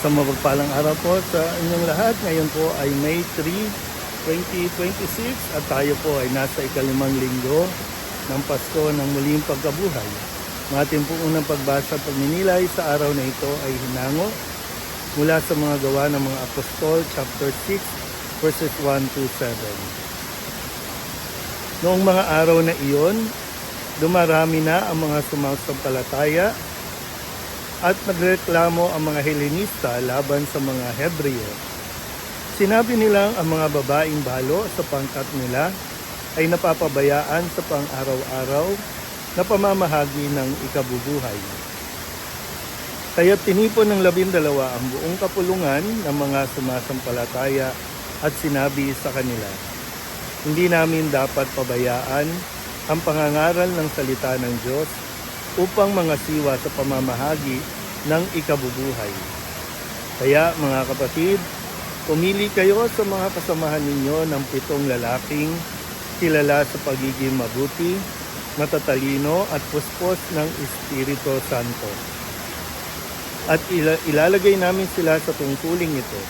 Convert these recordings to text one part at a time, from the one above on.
Sa mapagpalang araw po sa inyong lahat. Ngayon po ay May 3, 2026 at tayo po ay nasa ikalimang linggo ng Pasko ng muling pagkabuhay. Ang ating po unang pagbasa at pagninilay sa araw na ito ay hinango mula sa mga gawa ng mga apostol, chapter 6, verses 1 to 7. Noong mga araw na iyon, dumarami na ang mga sumasampalataya at nagreklamo ang mga Helenista laban sa mga Hebreo. Sinabi nilang ang mga babaeng balo sa pangkat nila ay napapabayaan sa pang-araw-araw na pamamahagi ng ikabubuhay. Kaya tinipon ng 12 ang buong kapulungan ng mga sumasampalataya at sinabi sa kanila, hindi namin dapat pabayaan ang pangangaral ng salita ng Diyos upang mangasiwa sa pamamahagi ng ikabubuhay. Kaya mga kapatid, pumili kayo sa mga kasamahan ninyo ng 7 lalaking kilala sa pagiging mabuti, matatalino at puspos ng Espiritu Santo. At ilalagay namin sila sa tungkuling ito.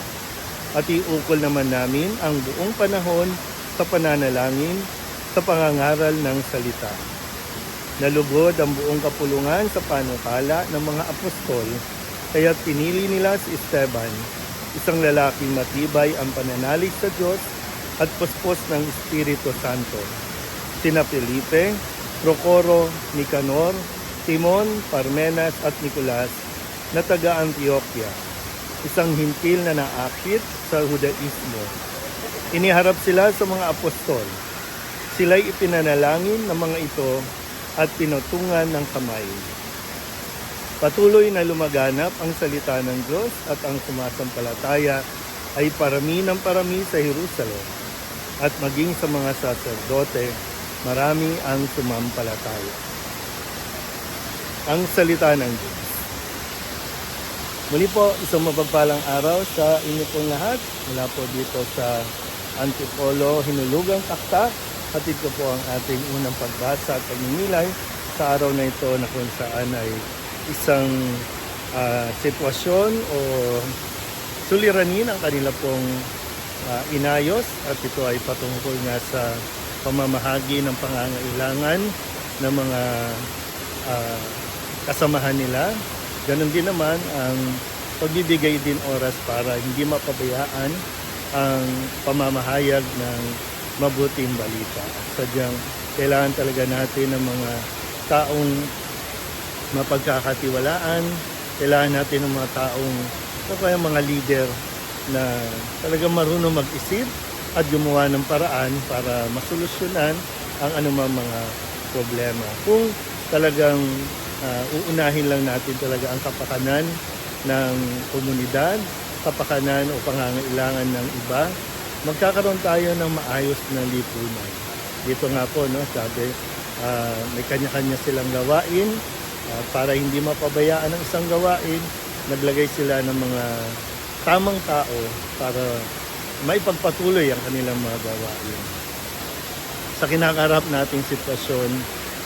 At iukol naman namin ang buong panahon sa pananalangin sa pangangaral ng salita. Nalugod ang buong kapulungan sa panukala ng mga apostol, kaya pinili nila si Esteban, isang lalaking matibay ang pananalig sa Diyos at puspos ng Espiritu Santo. Sina Felipe, Procoro, Nicanor, Timon, Parmenas at Nicolas na taga Antioquia, isang hintil na naakit sa Judaismo. Iniharap sila sa mga apostol. Sila'y ipinanalangin ng mga ito at pinutungan ng kamay. Patuloy na lumaganap ang salita ng Diyos at ang sumasampalataya ay parami ng parami sa Jerusalem at maging sa mga saserdote, marami ang sumampalataya. Ang salita ng Diyos. Muli po, isang mapagpalang araw sa inyo pong lahat. Mula po dito sa Antipolo, Hinulugang Takta. Hatid ko po ang ating unang pagbasa at pagninilay sa araw na ito na kung saan ay isang sitwasyon o suliranin ang kanila pong inayos at ito ay patungkol nga sa pamamahagi ng pangangailangan ng mga kasamahan nila. Ganon din naman ang pagbibigay din oras para hindi mapabayaan ang pamamahayag ng mabuting balita. Sadyang kailangan talaga natin ng mga taong mapagkakatiwalaan, kailangan natin ng mga taong o kaya mga leader na talagang marunong mag-isip at gumawa ng paraan para masolusyonan ang anumang mga problema. Kung talagang uunahin lang natin talaga ang kapakanan ng komunidad, kapakanan o pangangailangan ng iba, magkakaroon tayo ng maayos na lipunan. Dito nga po, no, sabi, may kanya-kanya silang gawain. Para hindi mapabayaan ang isang gawain, naglagay sila ng mga tamang tao para maipagpatuloy ang kanilang mga gawain. Sa kinakaharap nating sitwasyon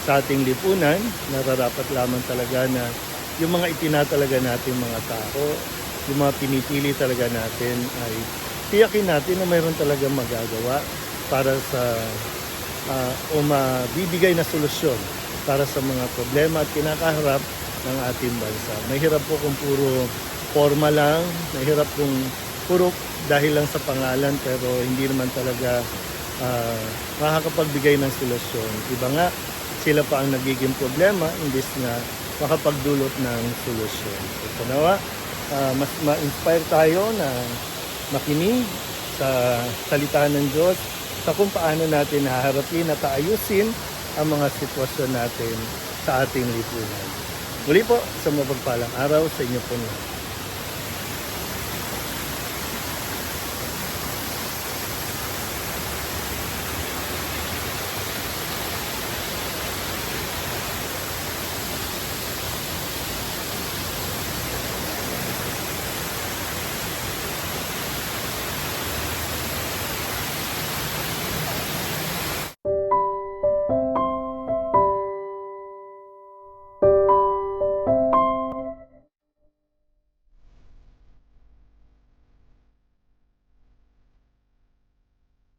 sa ating lipunan, nararapat lamang talaga na yung mga itinatalaga natin mga tao, yung mga pinipili talaga natin ay tiyakin natin na mayroon talaga magagawa para sa o mabibigay na solusyon para sa mga problema at kinakaharap ng ating bansa. Mahirap po kung puro forma lang, mahirap kung puro dahil lang sa pangalan pero hindi naman talaga makakapagbigay ng solusyon. Iba nga, sila pa ang nagiging problema imbes na makapagdulot ng solusyon. So, nawa, mas ma-inspire tayo na makinig sa salita ng Diyos sa kung paano natin haharapin at ayusin ang mga sitwasyon natin sa ating lipunan. Muli po, sa mapagpalang araw sa inyo po.